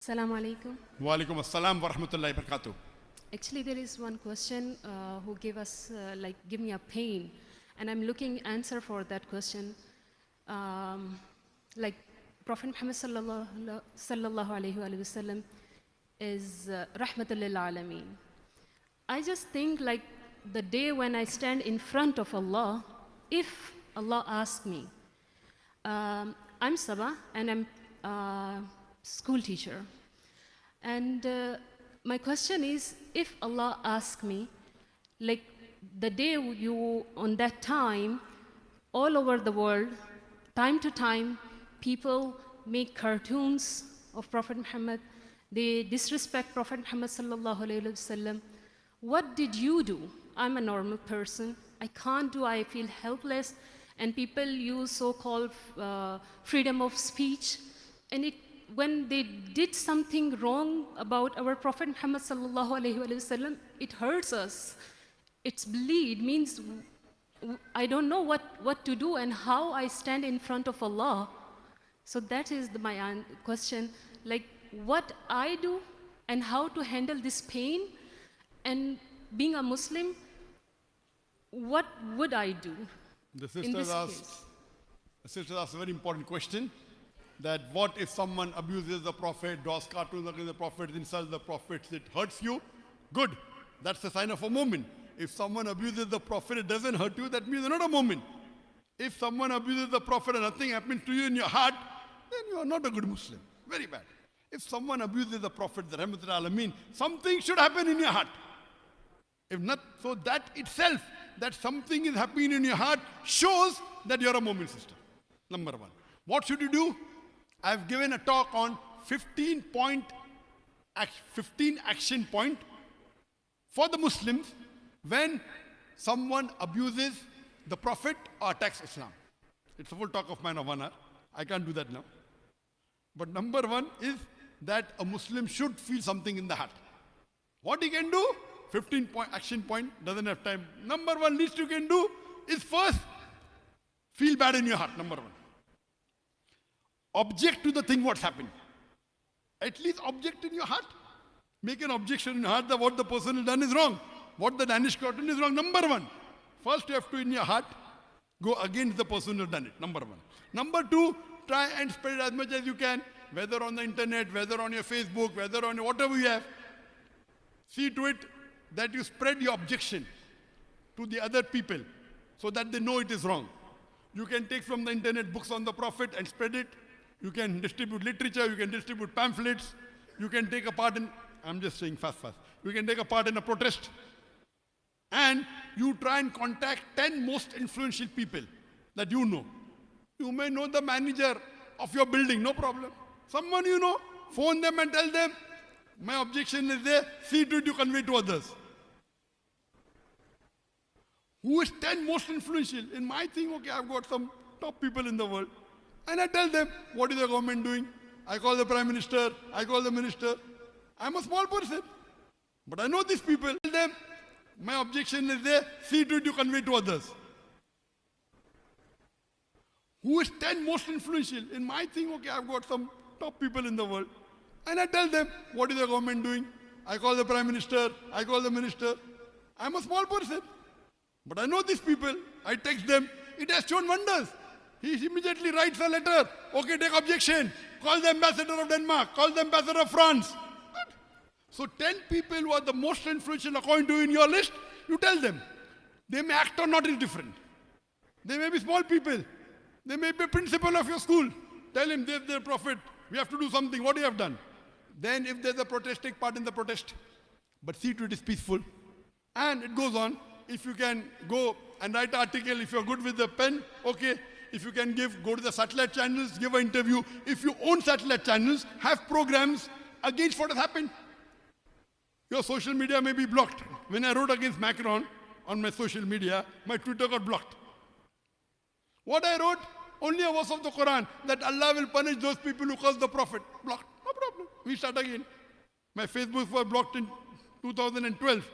Assalamu alaikum. Wa alaikum assalam wa rahmatullahi wa barakatuh. Actually, there is one question who give me a pain, and I'm looking answer for that question. Like Prophet Muhammad sallallahu alaihi wasallam is rahmatul lil alameen. I just think like the day when I stand in front of Allah, if Allah asks me, I'm Sabah and I'm a school teacher. And my question is, if Allah asks me, like the day you, on that time, all over the world, time to time, people make cartoons of Prophet Muhammad, they disrespect Prophet Muhammad sallallahu alaihi wasallam. What did you do? I'm a normal person. I can't do, I feel helpless. And people use so-called freedom of speech. And when they did something wrong about our Prophet Muhammad sallallahu alaihi wasallam, it hurts us. It's bleed, means I don't know what to do and how I stand in front of Allah. So that is my question, like what I do and how to handle this pain. And being a Muslim, what would I do? The sister asked a very important question, that what if someone abuses the Prophet, draws cartoons against the Prophet, insults the Prophet, it hurts you? Good. That's the sign of a mu'min. If someone abuses the Prophet, it doesn't hurt you, that means you're not a mu'min. If someone abuses the Prophet and nothing happens to you in your heart, then you are not a good Muslim. Very bad. If someone abuses the Prophet, the Rahmatul Alameen, something should happen in your heart. If not, so that itself, that something is happening in your heart, shows that you're a mu'min sister. Number one. What should you do? I've given a talk on 15 action point for the Muslims when someone abuses the Prophet or attacks Islam. It's a full talk of mine of 1 hour. I can't do that now. But number one is that a Muslim should feel something in the heart. What he can do? 15 action point, doesn't have time. Number one least you can do is first feel bad in your heart, number one. Object to the thing what's happened. At least object in your heart. Make an objection in your heart that what the person has done is wrong. What the Danish cartoon is wrong. Number one. First you have to in your heart go against the person who has done it. Number one. Number two, try and spread it as much as you can. Whether on the internet, whether on your Facebook, whether on whatever you have. See to it that you spread your objection to the other people so that they know it is wrong. You can take from the internet books on the Prophet and spread it. You can distribute literature, you can distribute pamphlets, you can take a part in, I'm just saying fast. You can take a part in a protest. And you try and contact 10 most influential people that you know. You may know the manager of your building, no problem. Someone you know, phone them and tell them, my objection is there, see to it you convey to others. Who is 10 most influential? In my thing, okay, I've got some top people in the world. And I tell them, what is the government doing? I call the Prime Minister, I call the Minister. I'm a small person. But I know these people. Tell them, my objection is there, see to it you convey to others. Who is 10 most influential? In my thing, okay, I've got some top people in the world. And I tell them, what is the government doing? I call the Prime Minister, I call the Minister. I'm a small person. But I know these people. I text them. It has shown wonders. He immediately writes a letter. Okay, take objection. Call the ambassador of Denmark. Call the ambassador of France. Good. So 10 people who are the most influential according to you in your list, you tell them. They may act or not is different. They may be small people. They may be principal of your school. Tell him, there's the Prophet. We have to do something. What do you have done? Then if there's a protest, take part in the protest. But see to it is peaceful. And it goes on. If you can go and write an article, if you're good with the pen, okay. If you can go to the satellite channels, give an interview. If you own satellite channels, have programs against what has happened. Your social media may be blocked. When I wrote against Macron on my social media, my Twitter got blocked. What I wrote? Only a verse of the Quran, that Allah will punish those people who curse the Prophet. Blocked. No problem. We start again. My Facebook was blocked in 2012.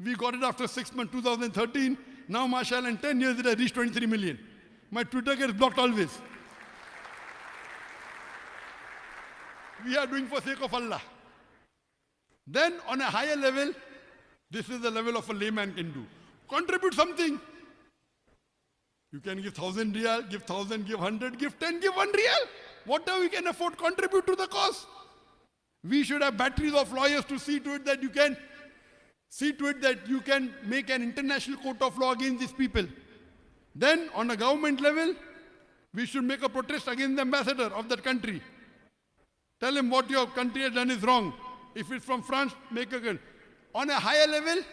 We got it after 6 months, 2013. Now, mashallah, in 10 years, it has reached 23 million. My Twitter gets blocked always. we are doing for sake of Allah. Then on a higher level, this is the level of a layman can do. Contribute something. You can give 1,000 riyal, give 1,000, give 100, give 10, give 1 riyal. Whatever we can afford, contribute to the cause. We should have batteries of lawyers to see to it that you can make an international court of law against these people. Then on a government level, we should make a protest against the ambassador of that country. Tell him what your country has done is wrong. If it's from France, make a good. On a higher level,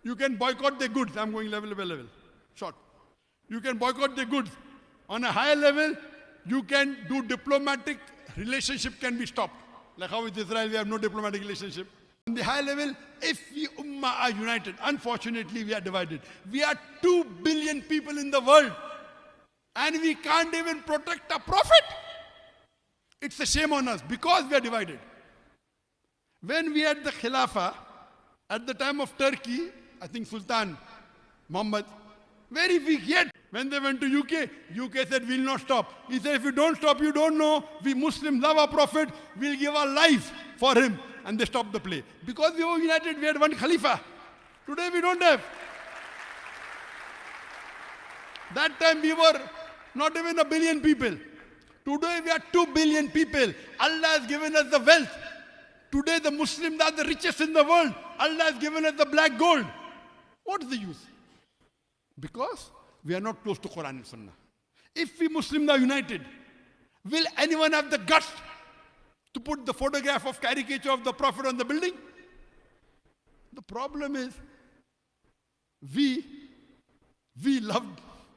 you can boycott the goods. I'm going level by level. Short. You can boycott the goods. On a higher level, you can do diplomatic relationship can be stopped. Like how with Israel we have no diplomatic relationship. On the high level, if we ummah are united, unfortunately we are divided. We are 2 billion people in the world and we can't even protect a prophet. It's a shame on us because we are divided. When we had the Khilafah, at the time of Turkey, I think Sultan Muhammad, very weak yet. When they went to UK said, we'll not stop. He said, if you don't stop, you don't know. We Muslims love our Prophet. We'll give our lives for him. And they stopped the play. Because we were united, we had one Khalifa. Today we don't have. That time we were not even 1 billion people. Today we are 2 billion people. Allah has given us the wealth. Today the Muslims are the richest in the world. Allah has given us the black gold. What is the use? Because we are not close to Quran and Sunnah. If we Muslims are united, will anyone have the guts to put the photograph of caricature of the Prophet on the building? The problem is, we love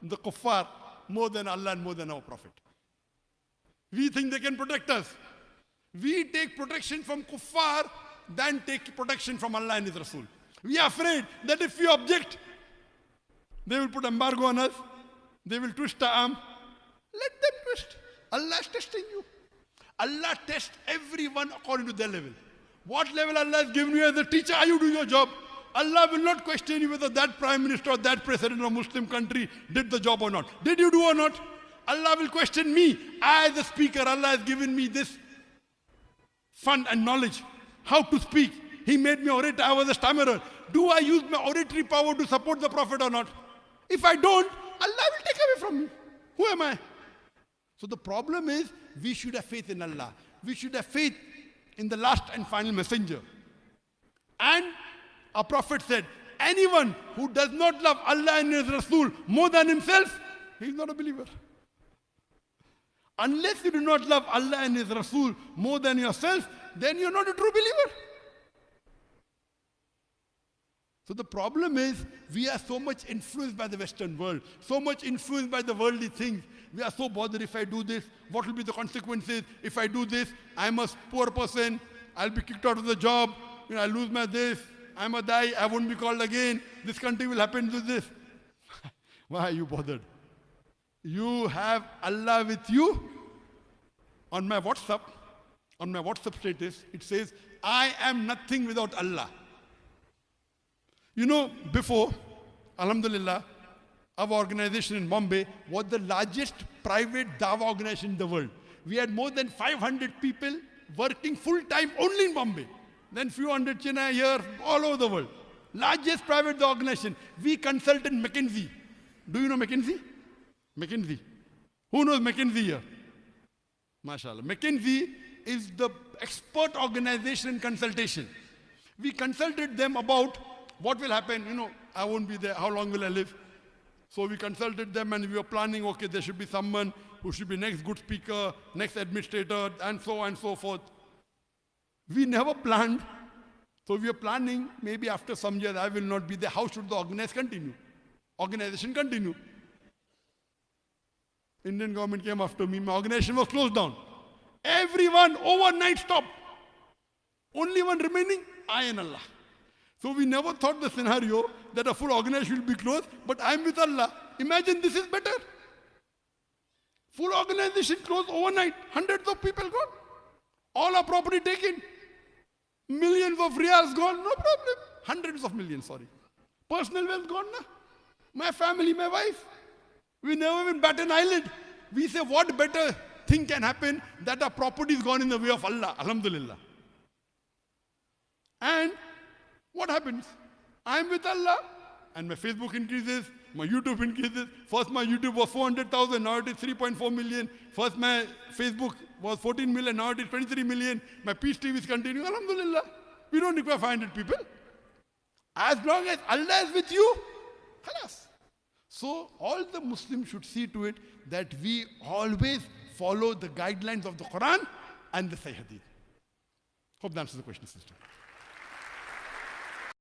the kuffar more than Allah and more than our Prophet. We think they can protect us. We take protection from kuffar than take protection from Allah and His Rasul. We are afraid that if we object, they will put embargo on us. They will twist our arm. Let them twist. Allah is testing you. Allah tests everyone according to their level. What level Allah has given you as a teacher, are you doing your job? Allah will not question you whether that prime minister or that president of a Muslim country did the job or not. Did you do or not? Allah will question me. I as a speaker, Allah has given me this fund and knowledge. How to speak. He made me orator. I was a stammerer. Do I use my oratory power to support the Prophet or not? If I don't, Allah will take away from me. Who am I? So the problem is, we should have faith in Allah. We should have faith in the last and final messenger. And our Prophet said, anyone who does not love Allah and His Rasul more than himself, he is not a believer. Unless you do not love Allah and His Rasul more than yourself, then you are not a true believer. So the problem is, we are so much influenced by the Western world, so much influenced by the worldly things. We are so bothered, if I do this, what will be the consequences? If I do this, I'm a poor person, I'll be kicked out of the job, I'll lose my this, I'm a die, I won't be called again, this country will happen to this. Why are you bothered? You have Allah with you. On my WhatsApp status, it says, I am nothing without Allah. Before, Alhamdulillah, our organization in Bombay was the largest private Dawah organization in the world. We had more than 500 people working full-time only in Bombay. Then few hundred Chennai here, all over the world. Largest private Dawah organization. We consulted McKinsey. Do you know McKinsey? McKinsey. Who knows McKinsey here? MashaAllah. McKinsey is the expert organization in consultation. We consulted them about what will happen. I won't be there. How long will I live? So we consulted them and we were planning, okay, there should be someone who should be next good speaker, next administrator, and so on and so forth. We never planned. So we are planning, maybe after some years I will not be there. How should the organization continue? Indian government came after me. My organization was closed down. Everyone overnight stopped. Only one remaining, I and Allah. So we never thought the scenario that a full organization will be closed, but I am with Allah. Imagine this is better. Full organization closed overnight. Hundreds of people gone. All our property taken. Millions of riyals gone. No problem. Hundreds of millions, sorry. Personal wealth gone, na? My family, my wife. We never even bat an eyelid. We say, what better thing can happen that our property is gone in the way of Allah. Alhamdulillah. And what happens? I am with Allah and my Facebook increases, my YouTube increases. First my YouTube was 400,000, now it is 3.4 million. First my Facebook was 14 million, now it is 23 million. My Peace TV is continuing. Alhamdulillah. We don't require 500 people. As long as Allah is with you, khalas. So all the Muslims should see to it that we always follow the guidelines of the Quran and the Sahih Hadith. Hope that answers the question, sister.